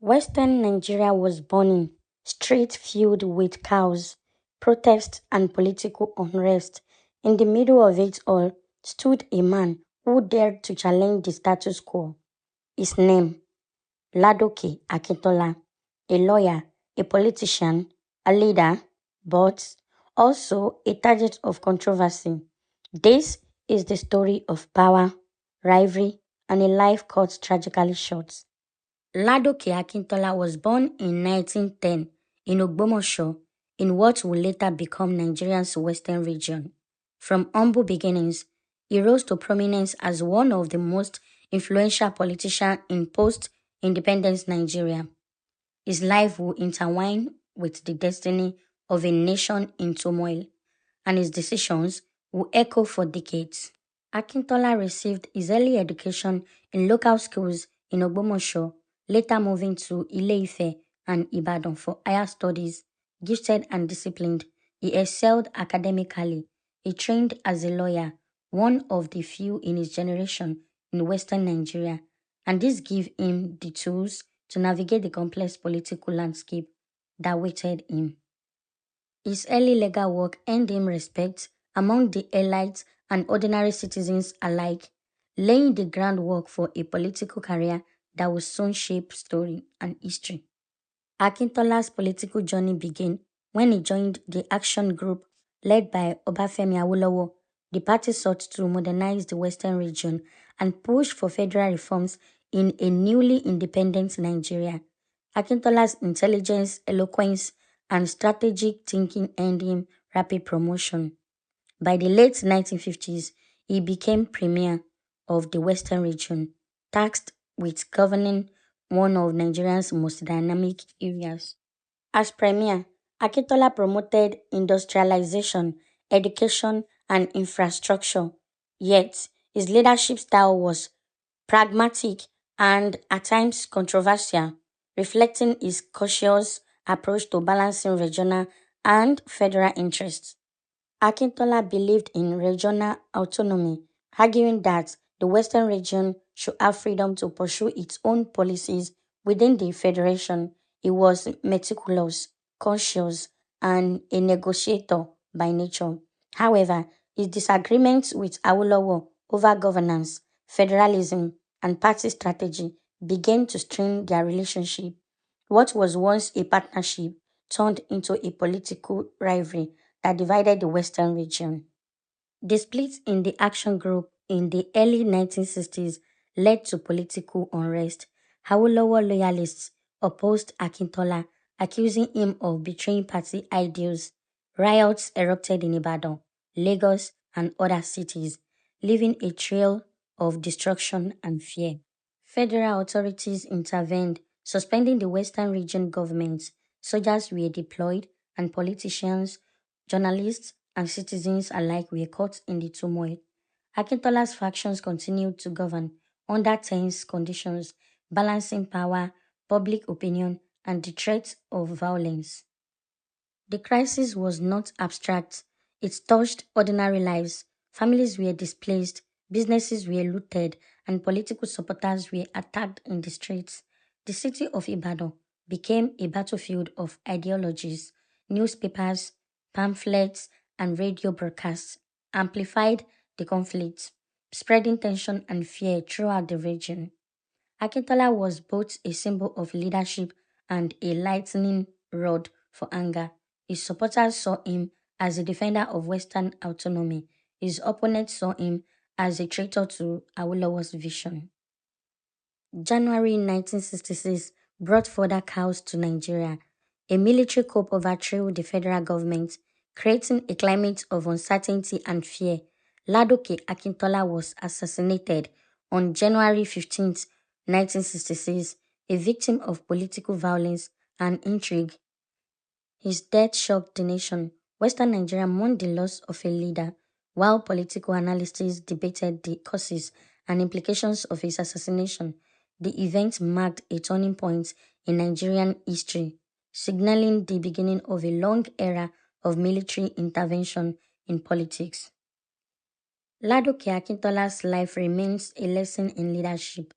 Western Nigeria was burning, streets filled with cows, protests and political unrest. In the middle of it all stood a man who dared to challenge the status quo. His name, Ladoke Akintola, a lawyer, a politician, a leader, but also a target of controversy. This is the story of power, rivalry, and a life cut tragically short. Ladoke Akintola was born in 1910 in Ogbomosho, in what would later become Nigeria's western region. From humble beginnings, he rose to prominence as one of the most influential politicians in post-independence Nigeria. His life will intertwine with the destiny of a nation in turmoil, and his decisions will echo for decades. Akintola received his early education in local schools in Ogbomosho, later moving to Ile-Ife and Ibadan for higher studies. Gifted and disciplined, he excelled academically. He trained as a lawyer, one of the few in his generation in Western Nigeria, and this gave him the tools to navigate the complex political landscape that awaited him. His early legal work earned him respect among the elites and ordinary citizens alike, laying the groundwork for a political career that would soon shape story and history. Akintola's political journey began when he joined the action group led by Obafemi Awolowo. The party sought to modernize the Western region and push for federal reforms in a newly independent Nigeria. Akintola's intelligence, eloquence, and strategic thinking earned him rapid promotion. By the late 1950s, he became premier of the Western region, tasked with governing one of Nigeria's most dynamic areas. As premier, Akintola promoted industrialization, education, and infrastructure. Yet, his leadership style was pragmatic and at times controversial, reflecting his cautious approach to balancing regional and federal interests. Akintola believed in regional autonomy, arguing that the Western region should have freedom to pursue its own policies within the federation. He was meticulous, conscious, and a negotiator by nature. However, his disagreements with Awolowo over governance, federalism, and party strategy began to strain their relationship. What was once a partnership turned into a political rivalry that divided the Western region. The split in the action group in the early 1960s led to political unrest. Awolowo loyalists opposed Akintola, accusing him of betraying party ideals. Riots erupted in Ibadan, Lagos, and other cities, leaving a trail of destruction and fear. Federal authorities intervened, suspending the Western region government. Soldiers were deployed, and politicians, journalists, and citizens alike were caught in the turmoil. Akintola's factions continued to govern under tense conditions, balancing power, public opinion, and the threat of violence. The crisis was not abstract. It touched ordinary lives. Families were displaced, businesses were looted, and political supporters were attacked in the streets. The city of Ibadan became a battlefield of ideologies. Newspapers, pamphlets, and radio broadcasts amplified the conflict, spreading tension and fear throughout the region. Akintola was both a symbol of leadership and a lightning rod for anger. His supporters saw him as a defender of Western autonomy. His opponents saw him as a traitor to Awolowo's vision. January 1966 brought further chaos to Nigeria. A military coup overthrew the federal government, creating a climate of uncertainty and fear. Ladoke Akintola was assassinated on January 15th, 1966, a victim of political violence and intrigue. His death shocked the nation. Western Nigeria mourned the loss of a leader, while political analysts debated the causes and implications of his assassination. The event marked a turning point in Nigerian history, signaling the beginning of a long era of military intervention in politics. Ladoke Akintola's life remains a lesson in leadership,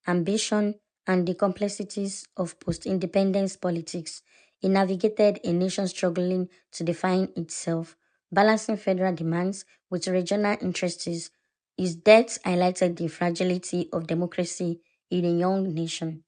ambition, and the complexities of post-independence politics. He navigated a nation struggling to define itself, balancing federal demands with regional interests. His death highlighted the fragility of democracy in a young nation.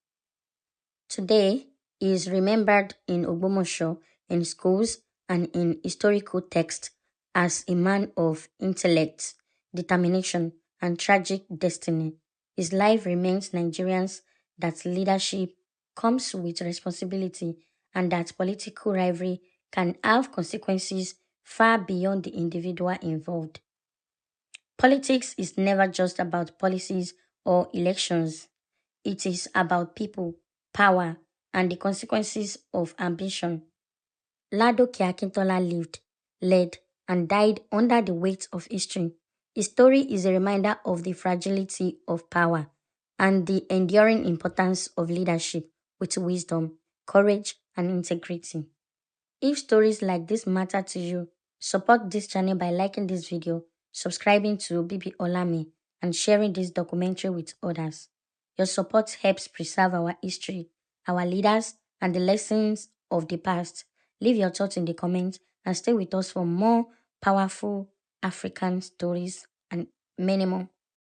Today, he is remembered in Ogbomosho, in schools, and in historical texts as a man of intellect, determination, and tragic destiny. His life reminds Nigerians that leadership comes with responsibility and that political rivalry can have consequences far beyond the individual involved. Politics is never just about policies or elections. It is about people, power, and the consequences of ambition. Ladoke Akintola lived, led, and died under the weight of history. His story is a reminder of the fragility of power and the enduring importance of leadership with wisdom, courage, and integrity. If stories like this matter to you, support this channel by liking this video, subscribing to BiBi Olami, and sharing this documentary with others. Your support helps preserve our history, our leaders, and the lessons of the past. Leave your thoughts in the comments and stay with us for more powerful African stories and many more.